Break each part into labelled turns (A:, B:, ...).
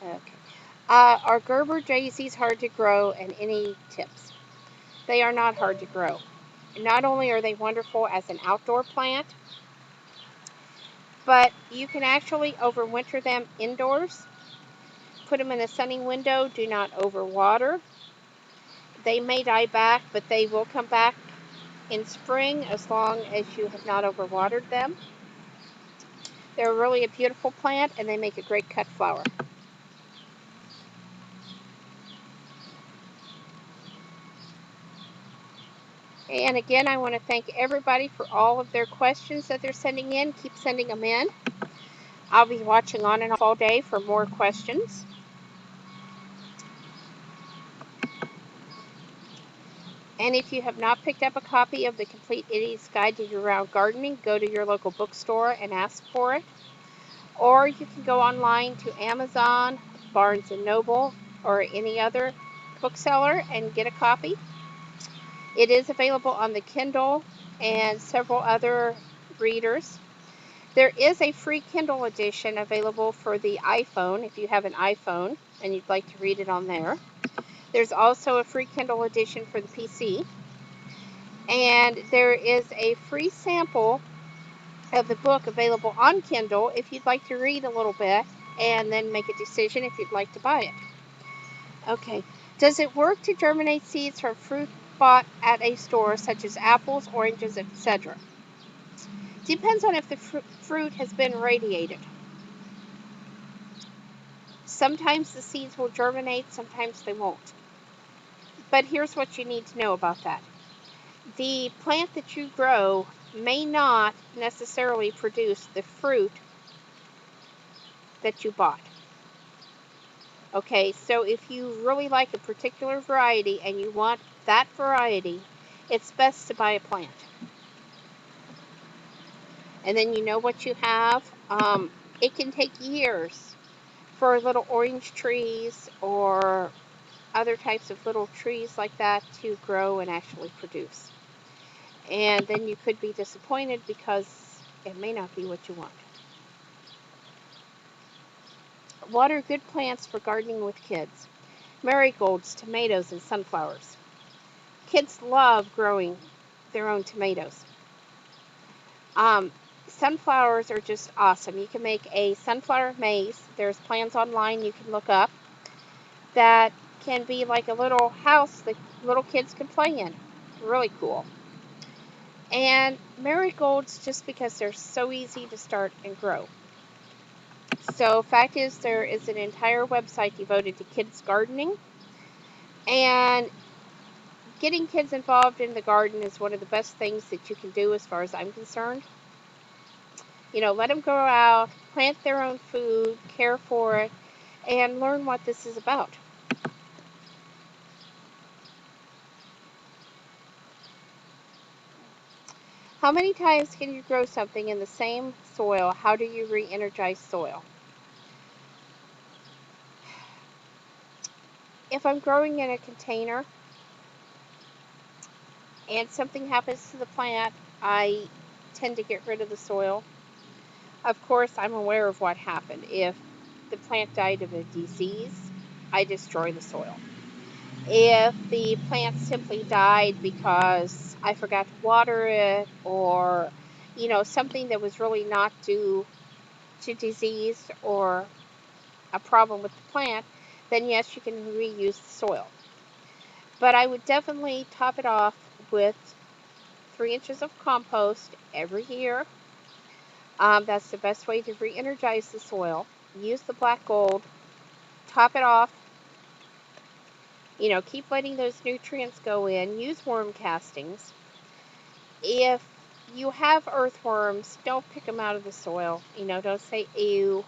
A: Okay. Are Gerber daisies hard to grow, and any tips? They are not hard to grow. Not only are they wonderful as an outdoor plant, but you can actually overwinter them indoors. Put them in a sunny window. Do not overwater. They may die back, but they will come back in spring as long as you have not overwatered them. They're really a beautiful plant, and they make a great cut flower. And again, I want to thank everybody for all of their questions that they're sending in. Keep sending them in. I'll be watching on and off all day for more questions. And if you have not picked up a copy of the Complete Idiot's Guide to Year-Round Gardening, go to your local bookstore and ask for it. Or you can go online to Amazon, Barnes & Noble, or any other bookseller and get a copy. It is available on the Kindle and several other readers. There is a free Kindle edition available for the iPhone if you have an iPhone and you'd like to read it on there. There's also a free Kindle edition for the PC. And there is a free sample of the book available on Kindle if you'd like to read a little bit and then make a decision if you'd like to buy it. Okay. Does it work to germinate seeds from fruit bought at a store such as apples, oranges, etc.? Depends on if the fruit has been radiated. Sometimes the seeds will germinate, sometimes they won't. But here's what you need to know about that. The plant that you grow may not necessarily produce the fruit that you bought. Okay, so if you really like a particular variety and you want that variety, it's best to buy a plant. And then you know what you have. It can take years for little orange trees or other types of little trees like that to grow and actually produce. And then you could be disappointed because it may not be what you want. What are good plants for gardening with kids? Marigolds, tomatoes, and sunflowers. Kids love growing their own tomatoes. Sunflowers are just awesome. You can make a sunflower maze. There's plans online you can look up that can be like a little house that little kids can play in. Really cool. And marigolds, just because they're so easy to start and grow. So fact is, there is an entire website devoted to kids gardening, and getting kids involved in the garden is one of the best things that you can do as far as I'm concerned. You know, let them go out, plant their own food, care for it, and learn what this is about. How many times can you grow something in the same soil? How do you re-energize soil? If I'm growing in a container and something happens to the plant, I tend to get rid of the soil. Of course, I'm aware of what happened. If the plant died of a disease, I destroy the soil. If the plant simply died because I forgot to water it, or something that was really not due to disease or a problem with the plant, then yes, you can reuse the soil. But I would definitely top it off with 3 inches of compost every year. That's the best way to re-energize the soil. Use the black gold, top it off. Keep letting those nutrients go in. Use worm castings. If you have earthworms, don't pick them out of the soil. Don't say ew,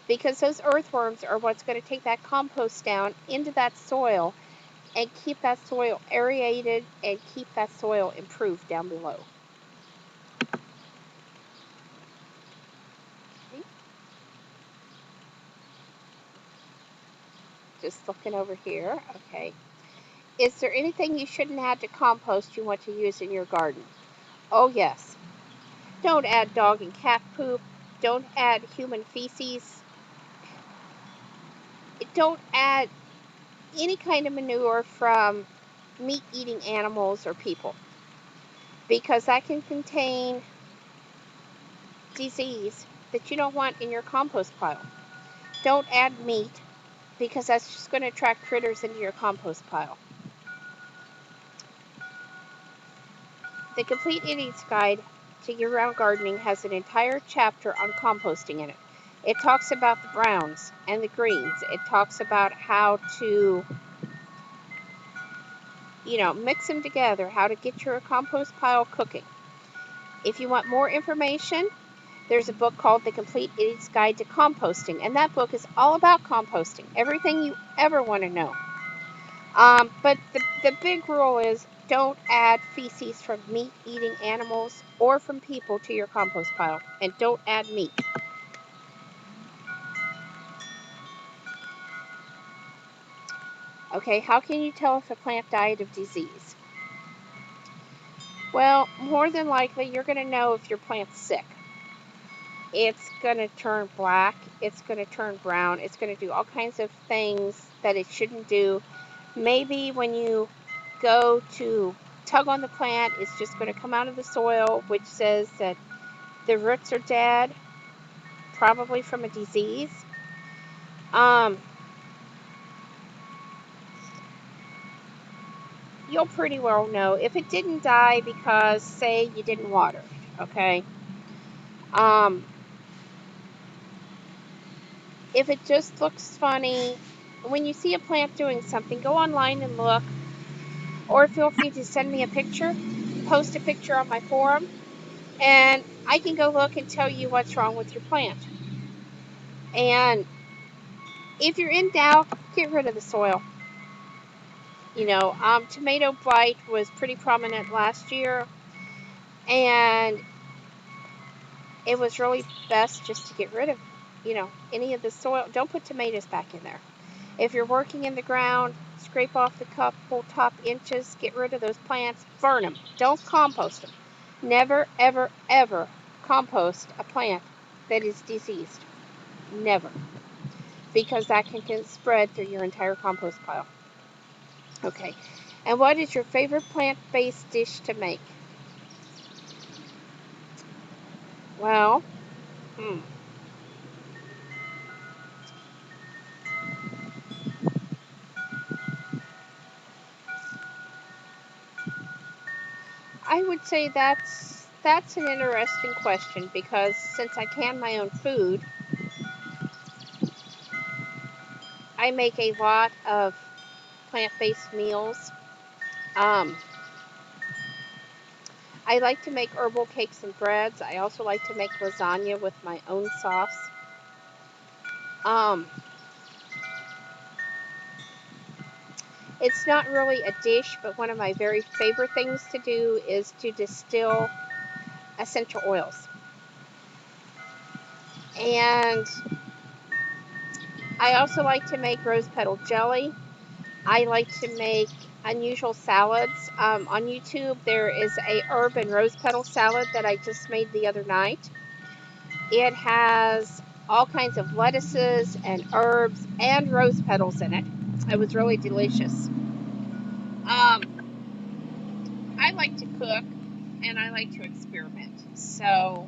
A: because those earthworms are what's going to take that compost down into that soil and keep that soil aerated and keep that soil improved down below. Okay. Just looking over here. Okay. Is there anything you shouldn't add to compost you want to use in your garden? Oh, yes. Don't add dog and cat poop. Don't add human feces. don't add any kind of manure from meat-eating animals or people, because that can contain disease that you don't want in your compost pile. Don't add meat, because that's just going to attract critters into your compost pile. The Complete Idiot's Guide to Year-Round Gardening has an entire chapter on composting in it. It talks about the browns and the greens. It talks about how to, mix them together, how to get your compost pile cooking. If you want more information, there's a book called The Complete Idiot's Guide to Composting, and that book is all about composting, everything you ever want to know. But the big rule is don't add feces from meat-eating animals or from people to your compost pile, and don't add meat. Okay, how can you tell if a plant died of disease? Well, more than likely, you're going to know if your plant's sick. It's going to turn black, it's going to turn brown, it's going to do all kinds of things that it shouldn't do. Maybe when you go to tug on the plant, it's just going to come out of the soil, which says that the roots are dead, probably from a disease. You'll pretty well know if it didn't die because, say, you didn't water it, okay? If it just looks funny, when you see a plant doing something, go online and look, or feel free to send me a picture, post a picture on my forum, and I can go look and tell you what's wrong with your plant. And if you're in doubt, get rid of the soil. Tomato blight was pretty prominent last year, and it was really best just to get rid of, any of the soil. Don't put tomatoes back in there. If you're working in the ground, scrape off the couple top inches, get rid of those plants, burn them. Don't compost them. Never, ever, ever compost a plant that is diseased. Never. Because that can spread through your entire compost pile. Okay. And what is your favorite plant-based dish to make? Well, I would say that's an interesting question, because since I can my own food, I make a lot of plant-based meals. I like to make herbal cakes and breads. I also like to make lasagna with my own sauce. It's not really a dish, but one of my very favorite things to do is to distill essential oils. And I also like to make rose petal jelly. I like to make unusual salads. On YouTube, there is a herb and rose petal salad that I just made the other night. It has all kinds of lettuces and herbs and rose petals in it. It was really delicious. I like to cook and I like to experiment. So